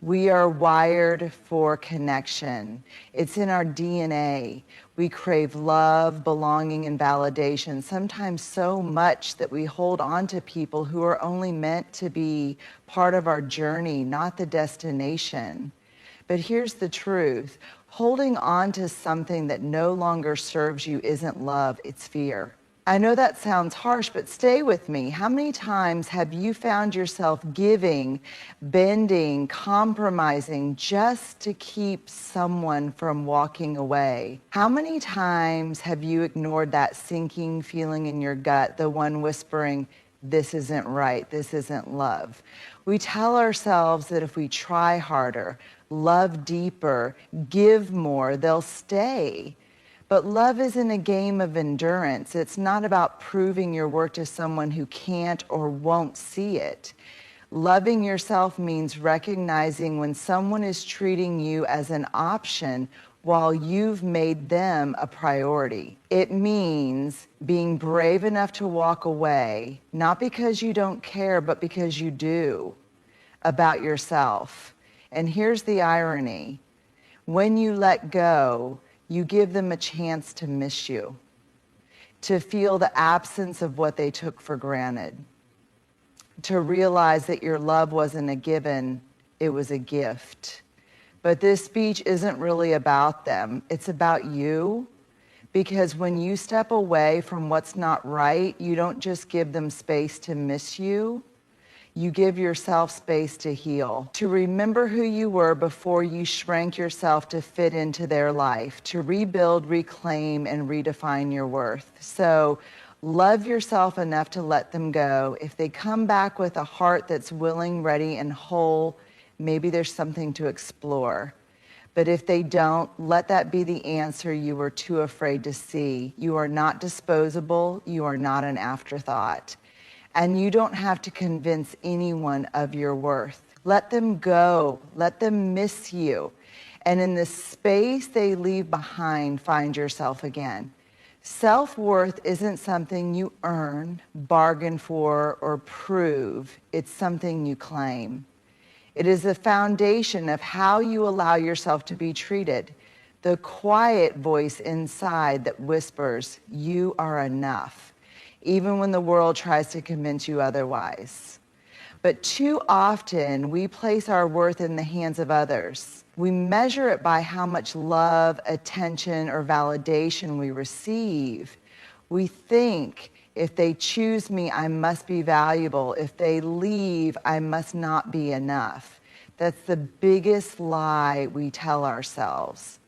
We are wired for connection. It's in our DNA. We crave love, belonging, and validation, sometimes so much that we hold on to people who are only meant to be part of our journey, not the destination. But here's the truth. Holding on to something that no longer serves you isn't love, it's fear. I know that sounds harsh, but stay with me. How many times have you found yourself giving, bending, compromising just to keep someone from walking away? How many times have you ignored that sinking feeling in your gut, the one whispering, this isn't right, this isn't love? We tell ourselves that if we try harder, love deeper, give more, they'll stay. But love isn't a game of endurance. It's not about proving your worth to someone who can't or won't see it. Loving yourself means recognizing when someone is treating you as an option while you've made them a priority. It means being brave enough to walk away, not because you don't care, but because you do, about yourself. And here's the irony. When you let go, you give them a chance to miss you, to feel the absence of what they took for granted, to realize that your love wasn't a given, it was a gift. But this speech isn't really about them, it's about you. Because when you step away from what's not right, you don't just give them space to miss you, you give yourself space to heal, to remember who you were before you shrank yourself to fit into their life, to rebuild, reclaim, and redefine your worth. So love yourself enough to let them go. If they come back with a heart that's willing, ready, and whole, maybe there's something to explore. But if they don't, let that be the answer you were too afraid to see. You are not disposable. You are not an afterthought. And you don't have to convince anyone of your worth. Let them go. Let them miss you. And in the space they leave behind, find yourself again. Self-worth isn't something you earn, bargain for, or prove. It's something you claim. It is the foundation of how you allow yourself to be treated. The quiet voice inside that whispers, you are enough, even when the world tries to convince you otherwise. But too often, we place our worth in the hands of others. We measure it by how much love, attention, or validation we receive. We think, if they choose me, I must be valuable. If they leave, I must not be enough. That's the biggest lie we tell ourselves.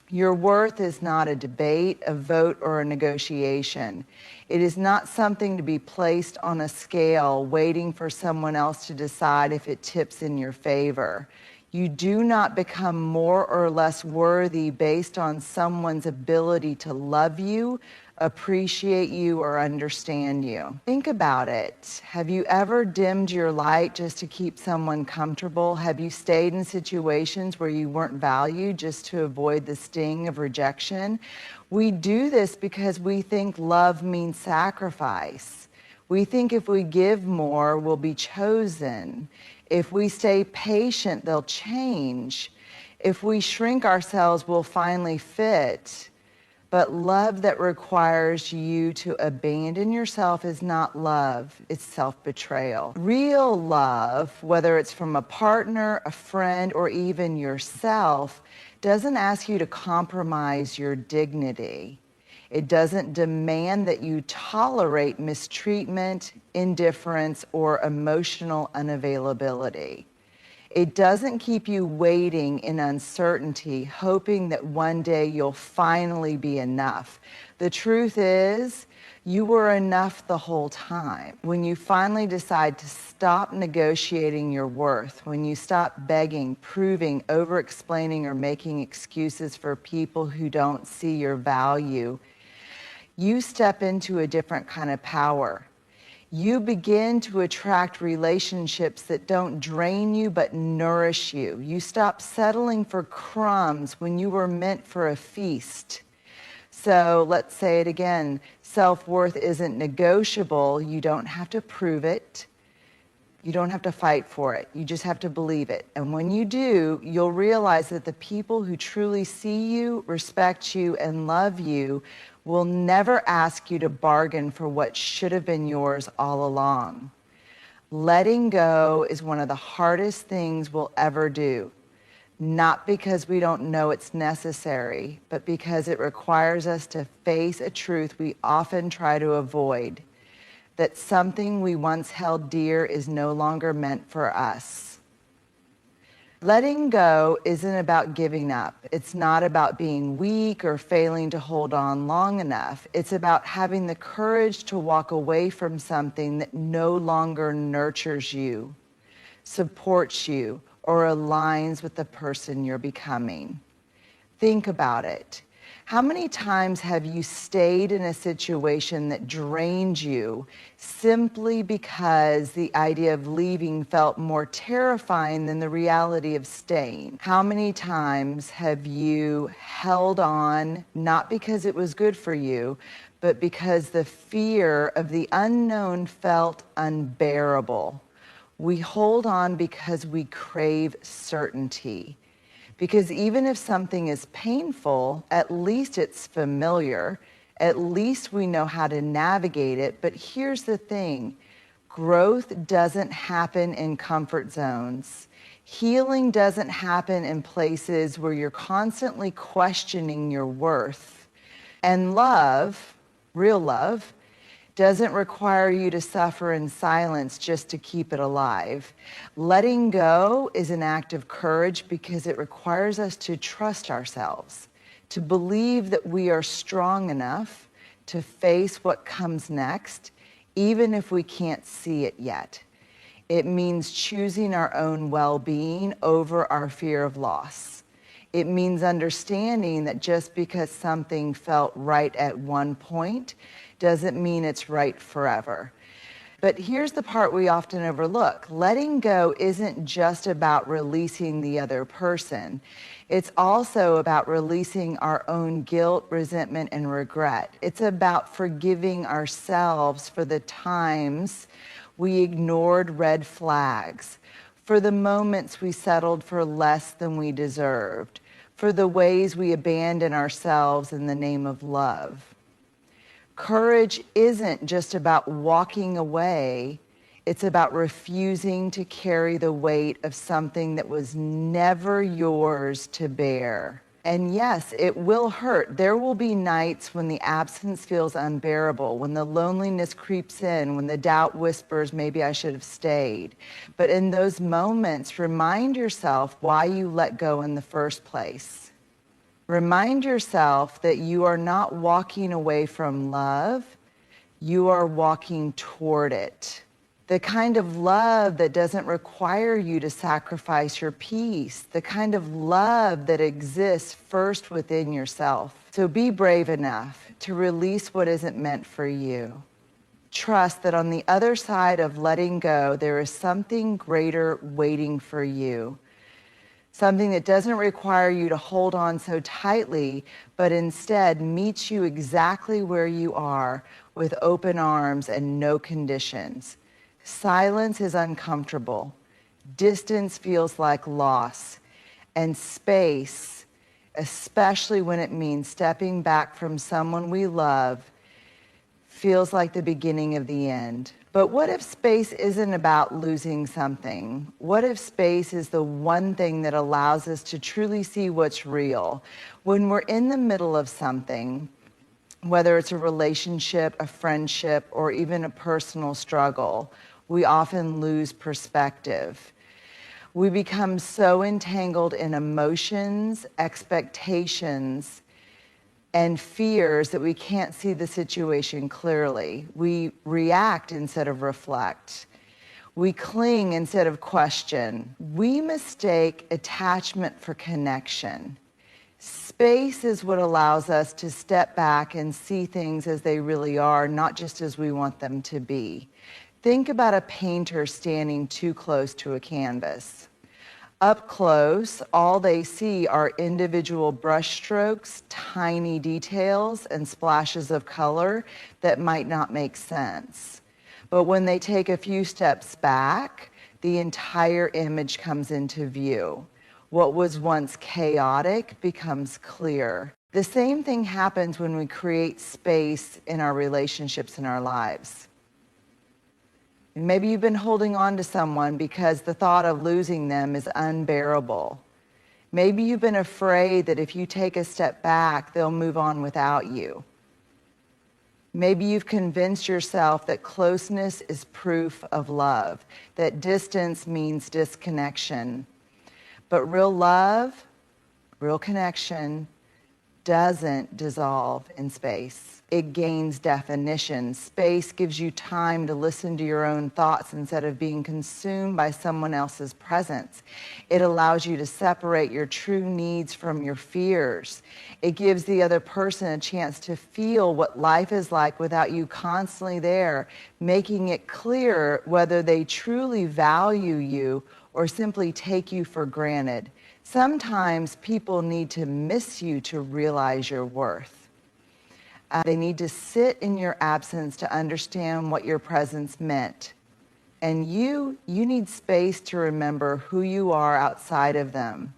Your worth is not a debate, a vote, or a negotiation. It is not something to be placed on a scale waiting for someone else to decide if it tips in your favor. You do not become more or less worthy based on someone's ability to love you, appreciate you, or understand you. Think about it. Have you ever dimmed your light just to keep someone comfortable? Have you stayed in situations where you weren't valued just to avoid the sting of rejection? We do this because we think love means sacrifice. We think if we give more, we'll be chosen. If we stay patient, they'll change. If we shrink ourselves, we'll finally fit. But love that requires you to abandon yourself is not love, it's self-betrayal. Real love, whether it's from a partner, a friend, or even yourself, doesn't ask you to compromise your dignity. It doesn't demand that you tolerate mistreatment, indifference, or emotional unavailability. It doesn't keep you waiting in uncertainty, hoping that one day you'll finally be enough. The truth is, you were enough the whole time. When you finally decide to stop negotiating your worth, when you stop begging, proving, over-explaining, or making excuses for people who don't see your value, you step into a different kind of power. You begin to attract relationships that don't drain you but nourish you. You stop settling for crumbs when you were meant for a feast. So let's say it again. Self-worth isn't negotiable. You don't have to prove it. You don't have to fight for it. You just have to believe it. And when you do, you'll realize that the people who truly see you, respect you, and love you will never ask you to bargain for what should have been yours all along. Letting go is one of the hardest things we'll ever do. Not because we don't know it's necessary, but because it requires us to face a truth we often try to avoid, that something we once held dear is no longer meant for us. Letting go isn't about giving up. It's not about being weak or failing to hold on long enough. It's about having the courage to walk away from something that no longer nurtures you, supports you, or aligns with the person you're becoming. Think about it. How many times have you stayed in a situation that drained you simply because the idea of leaving felt more terrifying than the reality of staying? How many times have you held on, not because it was good for you, but because the fear of the unknown felt unbearable? We hold on because we crave certainty. Because even if something is painful, at least it's familiar. At least we know how to navigate it. But here's the thing. Growth doesn't happen in comfort zones. Healing doesn't happen in places where you're constantly questioning your worth. And love, real love, doesn't require you to suffer in silence just to keep it alive. Letting go is an act of courage because it requires us to trust ourselves, to believe that we are strong enough to face what comes next, even if we can't see it yet. It means choosing our own well-being over our fear of loss. It means understanding that just because something felt right at one point doesn't mean it's right forever. But here's the part we often overlook. Letting go isn't just about releasing the other person. It's also about releasing our own guilt, resentment, and regret. It's about forgiving ourselves for the times we ignored red flags, for the moments we settled for less than we deserved, for the ways we abandon ourselves in the name of love. Courage isn't just about walking away. It's about refusing to carry the weight of something that was never yours to bear. And yes, it will hurt. There will be nights when the absence feels unbearable, when the loneliness creeps in, when the doubt whispers, maybe I should have stayed. But in those moments, remind yourself why you let go in the first place. Remind yourself that you are not walking away from love, you are walking toward it. The kind of love that doesn't require you to sacrifice your peace, the kind of love that exists first within yourself. So be brave enough to release what isn't meant for you. Trust that on the other side of letting go, there is something greater waiting for you. Something that doesn't require you to hold on so tightly, but instead meets you exactly where you are with open arms and no conditions. Silence is uncomfortable. Distance feels like loss. And space, especially when it means stepping back from someone we love, feels like the beginning of the end. But what if space isn't about losing something? What if space is the one thing that allows us to truly see what's real? When we're in the middle of something, whether it's a relationship, a friendship, or even a personal struggle, we often lose perspective. We become so entangled in emotions, expectations, and fears that we can't see the situation clearly. We react instead of reflect. We cling instead of question. We mistake attachment for connection. Space is what allows us to step back and see things as they really are, not just as we want them to be. Think about a painter standing too close to a canvas. Up close, all they see are individual brushstrokes, tiny details, and splashes of color that might not make sense. But when they take a few steps back, the entire image comes into view. What was once chaotic becomes clear. The same thing happens when we create space in our relationships in our lives. Maybe you've been holding on to someone because the thought of losing them is unbearable. Maybe you've been afraid that if you take a step back, they'll move on without you. Maybe you've convinced yourself that closeness is proof of love, that distance means disconnection. But real love, real connection, doesn't dissolve in space. It gains definition. Space gives you time to listen to your own thoughts instead of being consumed by someone else's presence. It allows you to separate your true needs from your fears. It gives the other person a chance to feel what life is like without you constantly there, making it clear whether they truly value you or simply take you for granted. Sometimes people need to miss you to realize your worth. They need to sit in your absence to understand what your presence meant. And you need space to remember who you are outside of them.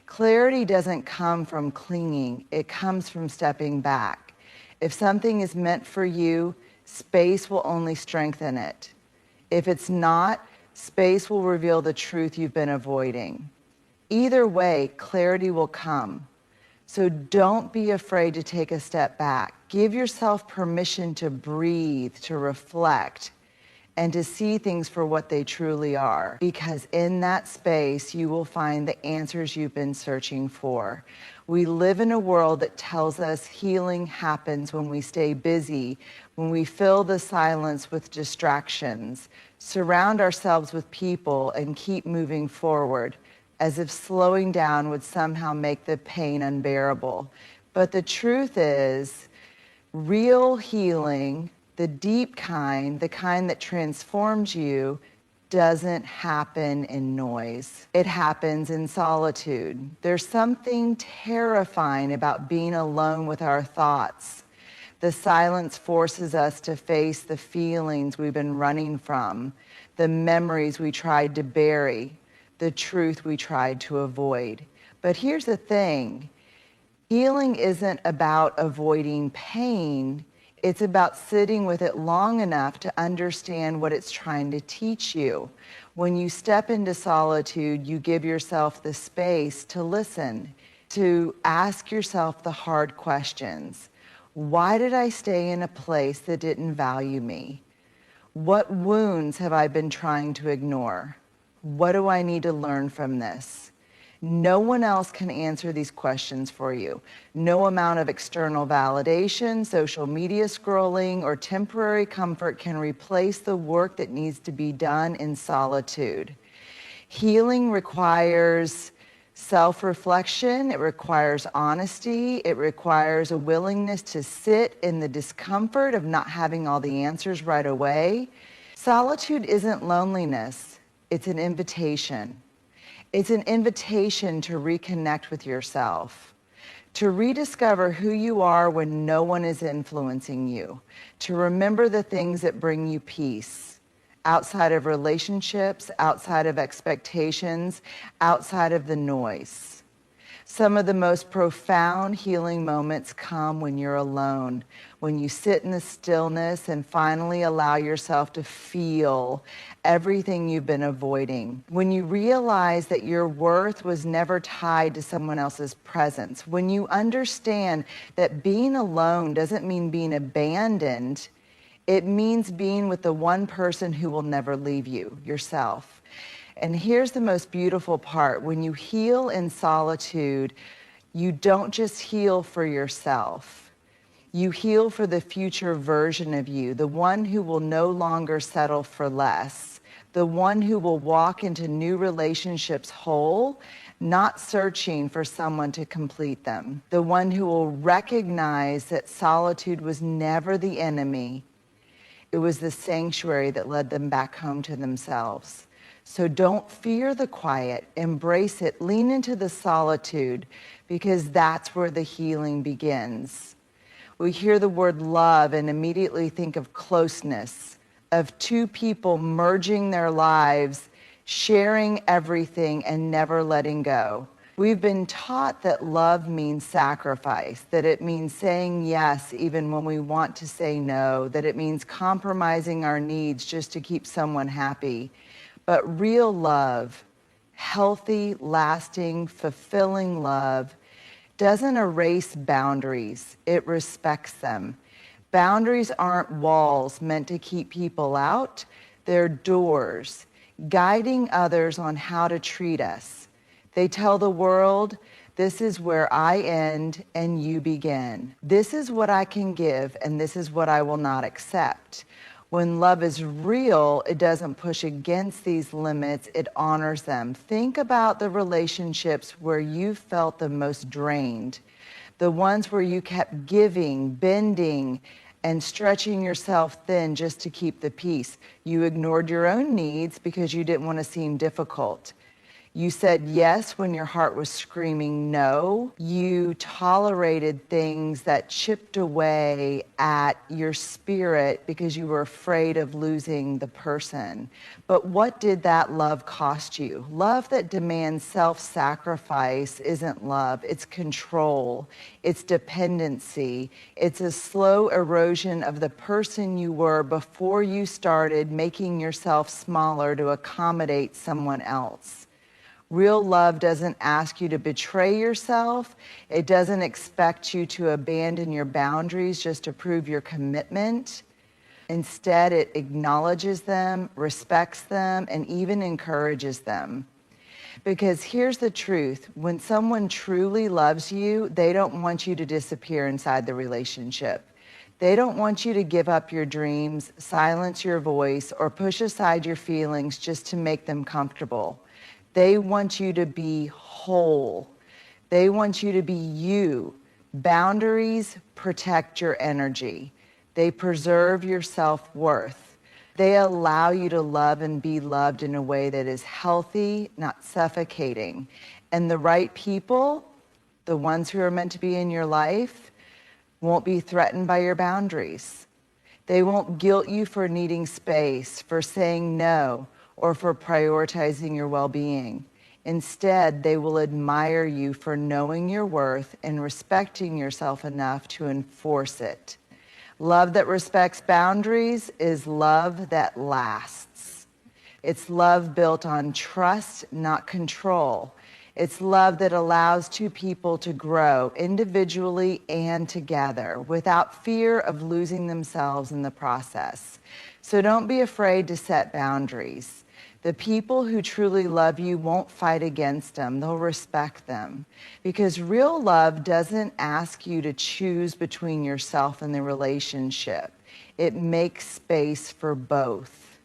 Clarity doesn't come from clinging. It comes from stepping back. If something is meant for you, space will only strengthen it. If it's not, space will reveal the truth you've been avoiding. Either way, clarity will come. So don't be afraid to take a step back. Give yourself permission to breathe, to reflect, and to see things for what they truly are. Because in that space, you will find the answers you've been searching for. We live in a world that tells us healing happens when we stay busy, when we fill the silence with distractions, surround ourselves with people, and keep moving forward, as if slowing down would somehow make the pain unbearable. But the truth is, real healing, the deep kind, the kind that transforms you, doesn't happen in noise. It happens in solitude. There's something terrifying about being alone with our thoughts. The silence forces us to face the feelings we've been running from, the memories we tried to bury, the truth we tried to avoid. But here's the thing. Healing isn't about avoiding pain. It's about sitting with it long enough to understand what it's trying to teach you. When you step into solitude, you give yourself the space to listen, to ask yourself the hard questions. Why did I stay in a place that didn't value me? What wounds have I been trying to ignore? What do I need to learn from this? No one else can answer these questions for you. No amount of external validation, social media scrolling, or temporary comfort can replace the work that needs to be done in solitude. Healing requires self-reflection, it requires honesty, it requires a willingness to sit in the discomfort of not having all the answers right away. Solitude isn't loneliness, it's an invitation. It's an invitation to reconnect with yourself, to rediscover who you are when no one is influencing you, to remember the things that bring you peace, outside of relationships, outside of expectations, outside of the noise. Some of the most profound healing moments come when you're alone, when you sit in the stillness and finally allow yourself to feel everything you've been avoiding. When you realize that your worth was never tied to someone else's presence. When you understand that being alone doesn't mean being abandoned. It means being with the one person who will never leave you, yourself. And here's the most beautiful part. When you heal in solitude, you don't just heal for yourself. You heal for the future version of you, the one who will no longer settle for less, the one who will walk into new relationships whole, not searching for someone to complete them, the one who will recognize that solitude was never the enemy. It was the sanctuary that led them back home to themselves. So don't fear the quiet, embrace it, lean into the solitude, because that's where the healing begins. We hear the word love and immediately think of closeness, of two people merging their lives, sharing everything and never letting go. We've been taught that love means sacrifice, that it means saying yes even when we want to say no, that it means compromising our needs just to keep someone happy. But real love, healthy, lasting, fulfilling love, doesn't erase boundaries, it respects them. Boundaries aren't walls meant to keep people out, they're doors, guiding others on how to treat us. They tell the world, this is where I end and you begin. This is what I can give and this is what I will not accept. When love is real, it doesn't push against these limits, it honors them. Think about the relationships where you felt the most drained, the ones where you kept giving, bending, and stretching yourself thin just to keep the peace. You ignored your own needs because you didn't want to seem difficult. You said yes when your heart was screaming no. You tolerated things that chipped away at your spirit because you were afraid of losing the person. But what did that love cost you? Love that demands self-sacrifice isn't love. It's control. It's dependency. It's a slow erosion of the person you were before you started making yourself smaller to accommodate someone else. Real love doesn't ask you to betray yourself. It doesn't expect you to abandon your boundaries just to prove your commitment. Instead, it acknowledges them, respects them, and even encourages them. Because here's the truth. When someone truly loves you, they don't want you to disappear inside the relationship. They don't want you to give up your dreams, silence your voice, or push aside your feelings just to make them comfortable. They want you to be whole. They want you to be you. Boundaries protect your energy. They preserve your self-worth. They allow you to love and be loved in a way that is healthy, not suffocating. And the right people, the ones who are meant to be in your life, won't be threatened by your boundaries. They won't guilt you for needing space, for saying no, or for prioritizing your well-being. Instead, they will admire you for knowing your worth and respecting yourself enough to enforce it. Love that respects boundaries is love that lasts. It's love built on trust, not control. It's love that allows two people to grow individually and together without fear of losing themselves in the process. So don't be afraid to set boundaries. The people who truly love you won't fight against them. They'll respect them. Because real love doesn't ask you to choose between yourself and the relationship. It makes space for both.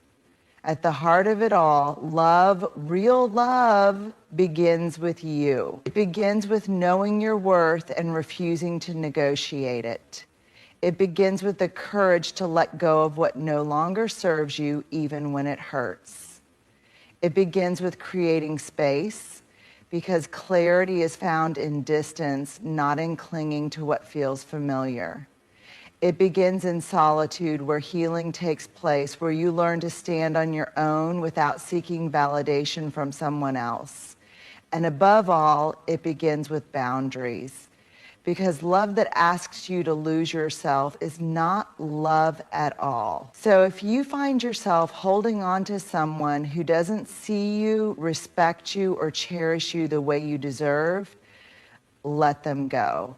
At the heart of it all, love, real love, begins with you. It begins with knowing your worth and refusing to negotiate it. It begins with the courage to let go of what no longer serves you, even when it hurts. It begins with creating space, because clarity is found in distance, not in clinging to what feels familiar. It begins in solitude, where healing takes place, where you learn to stand on your own without seeking validation from someone else. And above all, it begins with boundaries. Because love that asks you to lose yourself is not love at all. So if you find yourself holding on to someone who doesn't see you, respect you, or cherish you the way you deserve, let them go.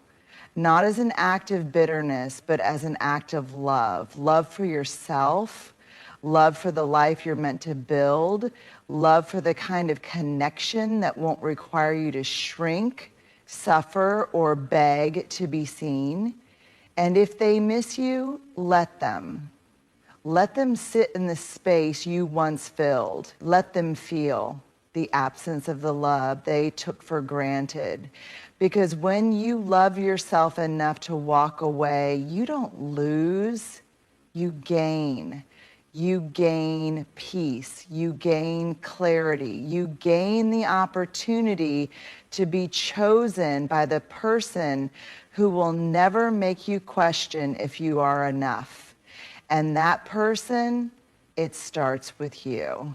Not as an act of bitterness, but as an act of love. Love for yourself, love for the life you're meant to build, love for the kind of connection that won't require you to shrink, suffer, or beg to be seen. And if they miss you, let them. Let them sit in the space you once filled. Let them feel the absence of the love they took for granted. Because when you love yourself enough to walk away, you don't lose, you gain. You gain peace, you gain clarity, you gain the opportunity to be chosen by the person who will never make you question if you are enough. And that person it starts with you.